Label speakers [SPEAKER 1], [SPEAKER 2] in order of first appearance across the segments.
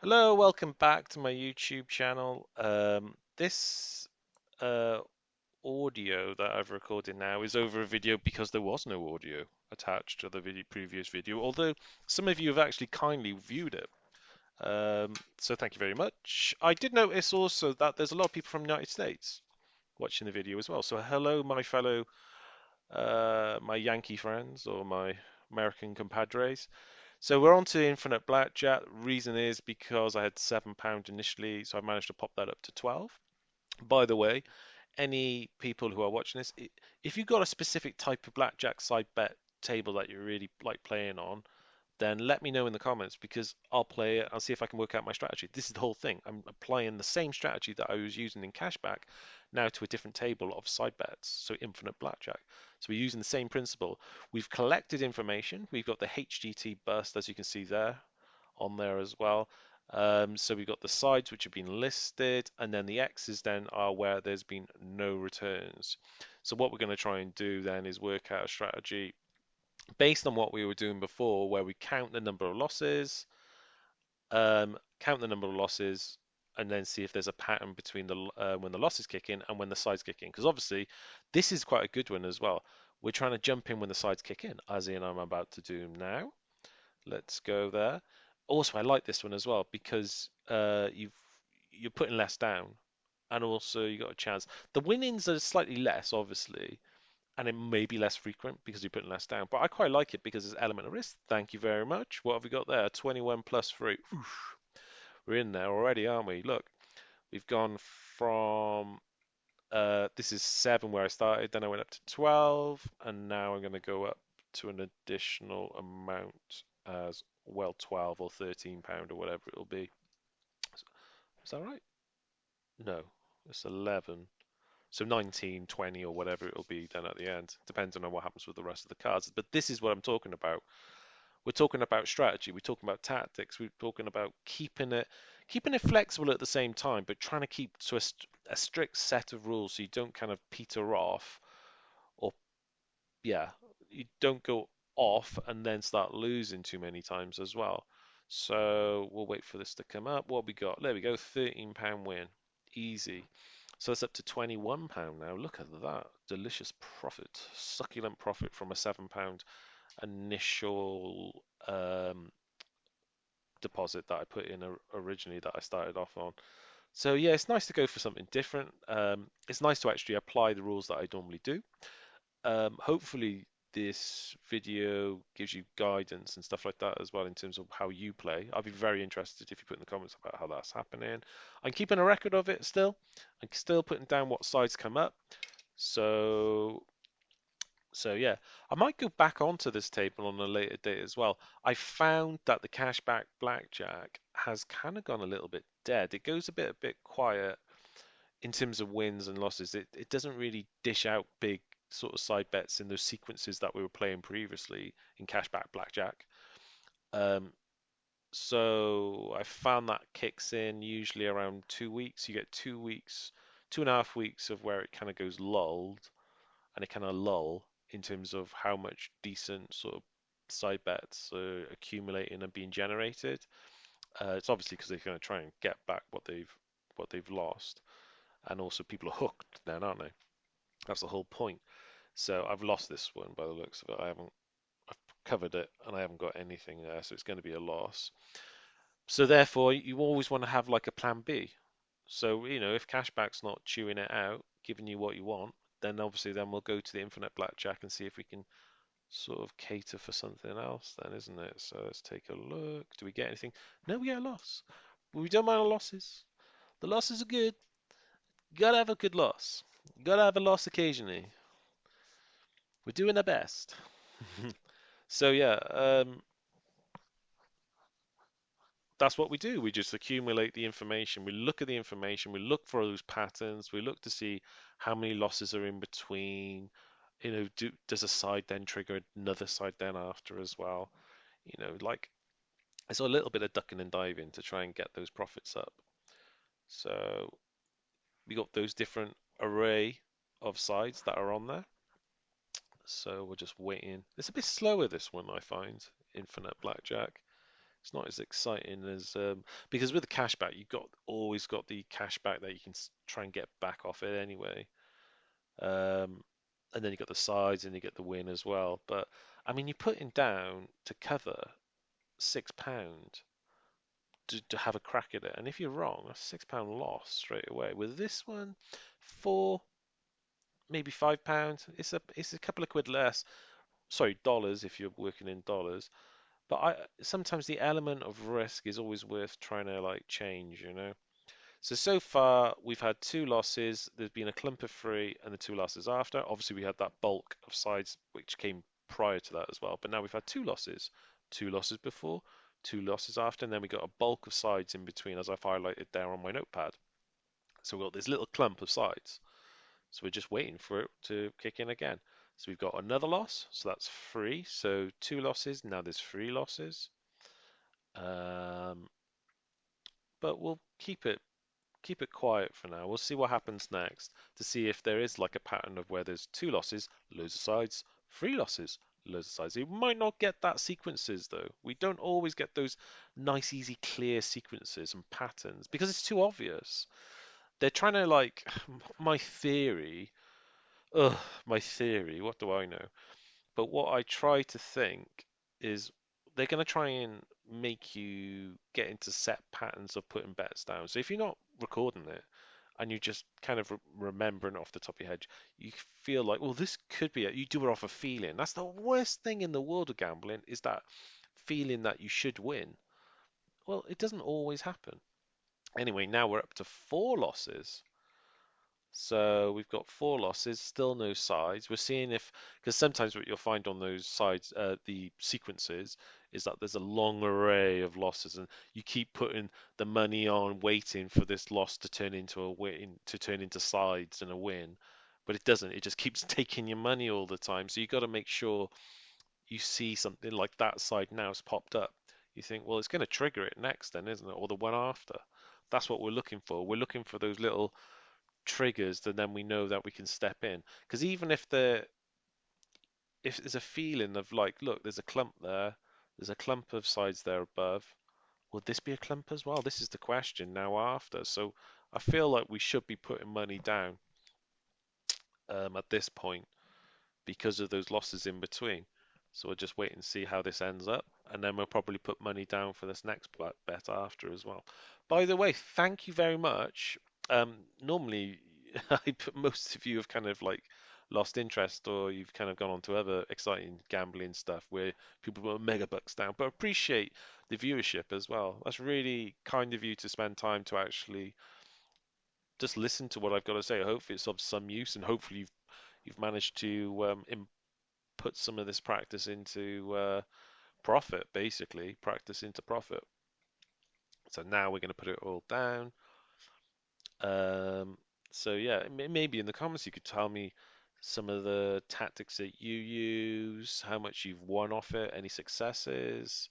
[SPEAKER 1] Hello, welcome back to my YouTube channel. This uh, audio that I've recorded now is over a video because there was no audio attached to the previous video, although some of you have actually kindly viewed it. So thank you very much. I did notice also that there's a lot of people from the United States watching the video as well. So hello, my fellow, my Yankee friends or my American compadres. So we're on to Infinite Blackjack. Reason is because I had £7 initially, so I managed to pop that up to 12. By the way, any people who are watching this, if you've got a specific type of blackjack side bet table that you really like playing on, then let me know in the comments because I'll play it. I'll see if I can work out my strategy. This is the whole thing. I'm applying the same strategy that I was using in cashback now to a different table of side bets, so infinite blackjack. So we're using the same principle. We've collected information. We've got the HGT bust, as you can see there, on there as well. So we've got the sides which have been listed, and then the X's then are where there's been no returns. So what we're going to try and do then is work out a strategy based on what we were doing before, where we count the number of losses, and then see if there's a pattern between the when the losses kick in and when the sides kick in. Because obviously, this is quite a good one as well. We're trying to jump in when the sides kick in, as in I'm about to do now. Let's go there. Also, I like this one as well because you're putting less down, and also you got a chance. The winnings are slightly less, obviously, and it may be less frequent because you're putting less down. But I quite like it because there's an element of risk. Thank you very much. What have we got there? 21 plus 3. Oof, we're in there already, aren't we? Look, we've gone from this is 7 where I started, then I went up to 12, and now I'm going to go up to an additional amount as well, 12 or £13 or whatever it'll be. Is that right? No, it's 11. So 19, 20, or whatever it'll be then at the end, depending on what happens with the rest of the cards. But this is what I'm talking about. We're talking about strategy. We're talking about tactics. We're talking about keeping it flexible at the same time, but trying to keep to a strict set of rules so you don't kind of peter off, or yeah, you don't go off and then start losing too many times as well. So we'll wait for this to come up. What we got? There we go, £13 win. Easy. So it's up to £21 now. Look at that. Delicious profit. Succulent profit from a £7 initial deposit that I put in originally that I started off on. So yeah, it's nice to go for something different. It's nice to actually apply the rules that I normally do. Hopefully this video gives you guidance and stuff like that as well in terms of how you play. I'd be very interested if you put in the comments about how that's happening. I'm keeping a record of it still. I'm still putting down what sides come up. So yeah, I might go back onto this table on a later date as well. I found that the cashback blackjack has kind of gone a little bit dead. It goes a bit quiet in terms of wins and losses. It doesn't really dish out big sort of side bets in those sequences that we were playing previously in cashback blackjack. Um, so I found that kicks in usually around 2 weeks. You get 2 weeks, 2.5 weeks of where it kind of goes lulled and it kind of lull in terms of how much decent sort of side bets are accumulating and being generated. It's obviously because they're going to try and get back what they've lost, and also people are hooked then, aren't they? That's the whole point. So I've lost this one by the looks of it. I've covered it and I haven't got anything there, so it's going to be a loss. So therefore, you always want to have like a plan B. So, if cashback's not chewing it out, giving you what you want, then obviously then we'll go to the infinite blackjack and see if we can sort of cater for something else then, isn't it? So let's take a look. Do we get anything? No, we get a loss. But we don't mind the losses. The losses are good. You gotta have a good loss. You gotta have a loss occasionally. We're doing our best. So yeah, that's what we do. We just accumulate the information. We look at the information. We look for those patterns. We look to see how many losses are in between. Does a side then trigger another side then after as well? Like it's a little bit of ducking and diving to try and get those profits up. So we got those different array of sides that are on there. So we're just waiting. It's a bit slower this one, I find. Infinite Blackjack. It's not as exciting as because with the cashback, you've got always got the cashback that you can try and get back off it anyway. Um, and then you got the sides and you get the win as well. But I mean, you're putting down to cover £6 to have a crack at it, and if you're wrong, a £6 loss straight away. With this one, four, maybe £5. It's a couple of quid less. Sorry, dollars if you're working in dollars. But sometimes the element of risk is always worth trying to like change, you know. So far we've had two losses. There's been a clump of three, and the two losses after. Obviously, we had that bulk of sides which came prior to that as well. But now we've had two losses before, two losses after, and then we got a bulk of sides in between, as I've highlighted there on my notepad. So we've got this little clump of sides. So we're just waiting for it to kick in again. So we've got another loss, so that's three. So two losses. Now there's three losses. Um, but we'll keep it quiet for now. We'll see what happens next to see if there is like a pattern of where there's two losses, loads of sides, three losses, loads of sides. We might not get that sequences though. We don't always get those nice, easy, clear sequences and patterns because it's too obvious. They're trying to like my theory. Ugh, my theory. What do I know? But what I try to think is they're going to try and make you get into set patterns of putting bets down. So if you're not recording it and you just kind of remembering it off the top of your head, you feel like, well, this could be it. You do it off a feeling. That's the worst thing in the world of gambling is that feeling that you should win. Well, it doesn't always happen. Anyway, now we're up to four losses. So we've got four losses, still no sides. We're seeing if, because sometimes what you'll find on those sides, the sequences, is that there's a long array of losses, and you keep putting the money on, waiting for this loss to turn into a win, to turn into sides and a win. But it doesn't. It just keeps taking your money all the time. So you got to make sure you see something like that side now has popped up. You think, well, it's going to trigger it next, then, isn't it? Or the one after. That's what we're looking for. We're looking for those little triggers, then we know that we can step in. Because even if there's a feeling of like, look, there's a clump there, there's a clump of sides there above. Would this be a clump as well? This is the question now after. So I feel like we should be putting money down at this point because of those losses in between. So we'll just wait and see how this ends up, and then we'll probably put money down for this next bet after as well. By the way, thank you very much. Normally, most of you have kind of like lost interest, or you've kind of gone on to other exciting gambling stuff where people put mega bucks down. But appreciate the viewership as well. That's really kind of you to spend time to actually just listen to what I've got to say. Hopefully, it's of some use, and hopefully you've managed to put some of this practice into profit, basically, practice into profit. So now we're going to put it all down. Um, so yeah, maybe in the comments you could tell me some of the tactics that you use, how much you've won off it, any successes,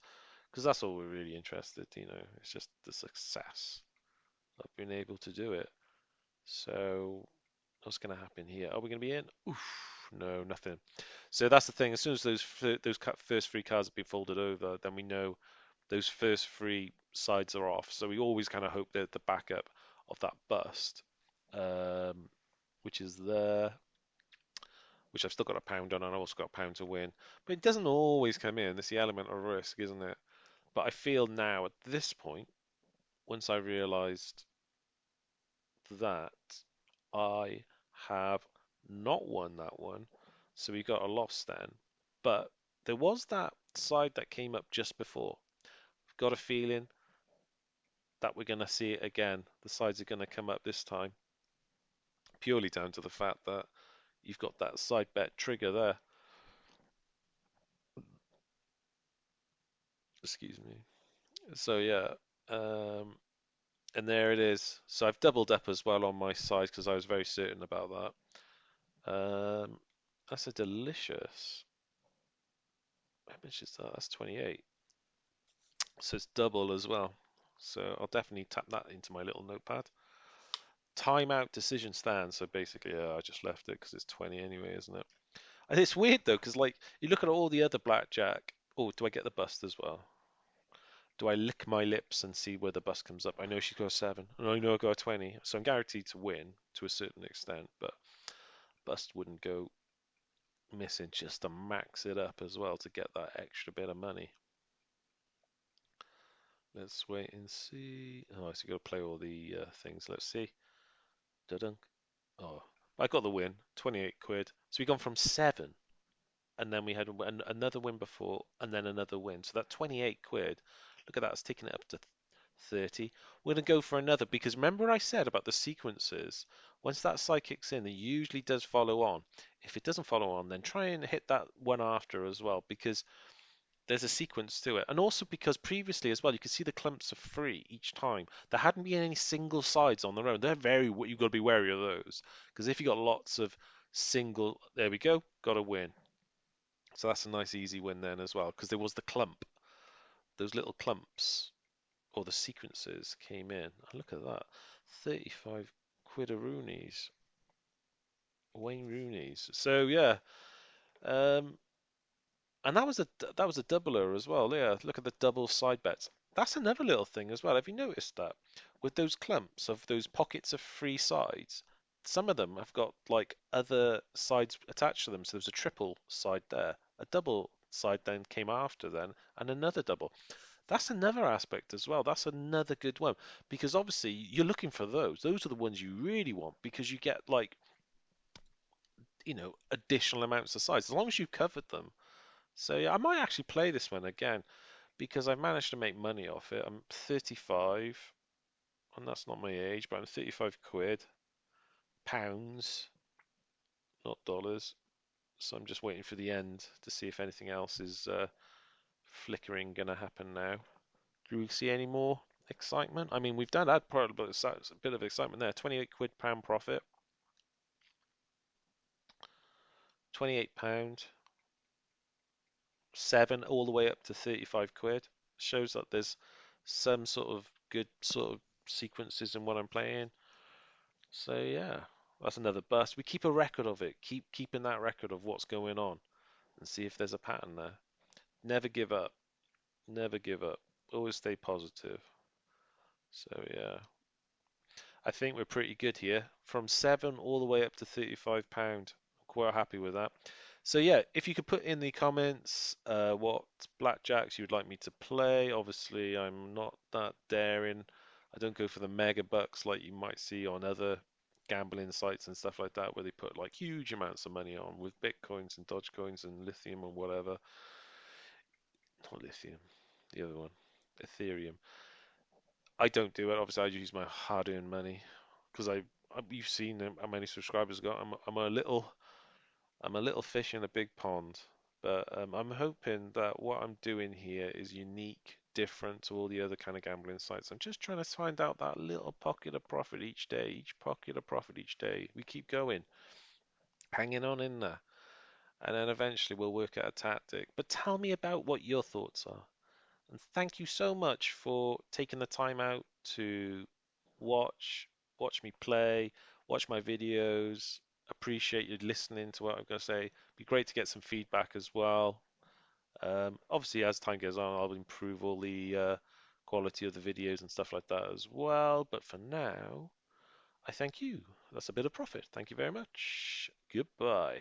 [SPEAKER 1] because that's all we're really interested, it's just the success of being able to do it. So what's going to happen here? Are we going to be in? Oof, no, nothing. So that's the thing. As soon as those first three cards have been folded over, then we know those first three sides are off. So we always kind of hope that the backup of that bust, um, which is there, which I've still got a pound on, and I've also got a pound to win. But it doesn't always come in. It's the element of risk, isn't it? But I feel now at this point, once I realised that I have not won that one, so we got a loss then. But there was that side that came up just before. I've got a feeling that we're going to see it again. The sides are going to come up this time, purely down to the fact that you've got that side bet trigger there. Excuse me. So yeah, um, and there it is. So I've doubled up as well on my side because I was very certain about that. That's a delicious. How much is that? That's 28. So it's double as well. So I'll definitely tap that into my little notepad. Timeout decision stand. So basically, I just left it because it's 20 anyway, isn't it? And it's weird though, because like you look at all the other blackjack. Oh, do I get the bust as well? Do I lick my lips and see where the bust comes up? I know she's got a 7, and I know I got a 20, so I'm guaranteed to win to a certain extent, but bust wouldn't go missing just to max it up as well to get that extra bit of money. Let's wait and see. Oh, so you got to play all the things. Let's see. Da-dunk. Oh, I got the win, 28 quid. So we gone from 7, and then we had another win before, and then another win. So that 28 quid, look at that, it's taking it up to 30. We're going to go for another, because remember what I said about the sequences? Once that side kicks in, it usually does follow on. If it doesn't follow on, then try and hit that one after as well, because there's a sequence to it. And also because previously as well, you can see the clumps are free each time. There hadn't been any single sides on their own. They're you've got to be wary of those. Because if you got lots of single, there we go, got a win. So that's a nice easy win then as well. Because there was the clump. Those little clumps, or the sequences came in. Oh, look at that. 35 quid-a-roonies. Wayne Rooney's. So yeah. Um, And that was a doubler as well. Yeah, look at the double side bets. That's another little thing as well. Have you noticed that with those clumps of those pockets of free sides, some of them have got like other sides attached to them. So there's a triple side there, a double side then came after then, and another double. That's another aspect as well. That's another good one because obviously you're looking for those. Those are the ones you really want because you get like additional amounts of sides as long as you've covered them. So yeah, I might actually play this one again because I've managed to make money off it. I'm 35, and that's not my age, but I'm 35 quid, pounds, not dollars. So I'm just waiting for the end to see if anything else is flickering going to happen now. Do we see any more excitement? I mean, we've had quite a bit of excitement there. 28 quid pound profit, 28 pound, 7 all the way up to 35 quid. Shows that there's some sort of good sort of sequences in what I'm playing. So yeah, that's another bust. We keep a record of it. Keep keeping that record of what's going on and see if there's a pattern there. Never give up. Never give up. Always stay positive. So yeah, I think we're pretty good here. From 7 all the way up to £35. Quite happy with that. So yeah, if you could put in the comments what blackjacks you'd like me to play. Obviously, I'm not that daring. I don't go for the mega bucks like you might see on other gambling sites and stuff like that, where they put like huge amounts of money on with bitcoins and dogecoins and lithium and whatever. Not lithium, the other one, Ethereum. I don't do it. Obviously, I use my hard-earned money because you've seen how many subscribers I got. I'm a little fish in a big pond, but I'm hoping that what I'm doing here is unique, different to all the other kind of gambling sites. I'm just trying to find out that little pocket of profit each day, each pocket of profit each day. We keep going, hanging on in there, and then eventually we'll work out a tactic. But tell me about what your thoughts are. And thank you so much for taking the time out to watch watch me play, watch my videos. Appreciate you listening to what I'm going to say. Be great to get some feedback as well. Obviously, as time goes on, I'll improve all the quality of the videos and stuff like that as well. But for now, I thank you. That's a bit of profit. Thank you very much. Goodbye.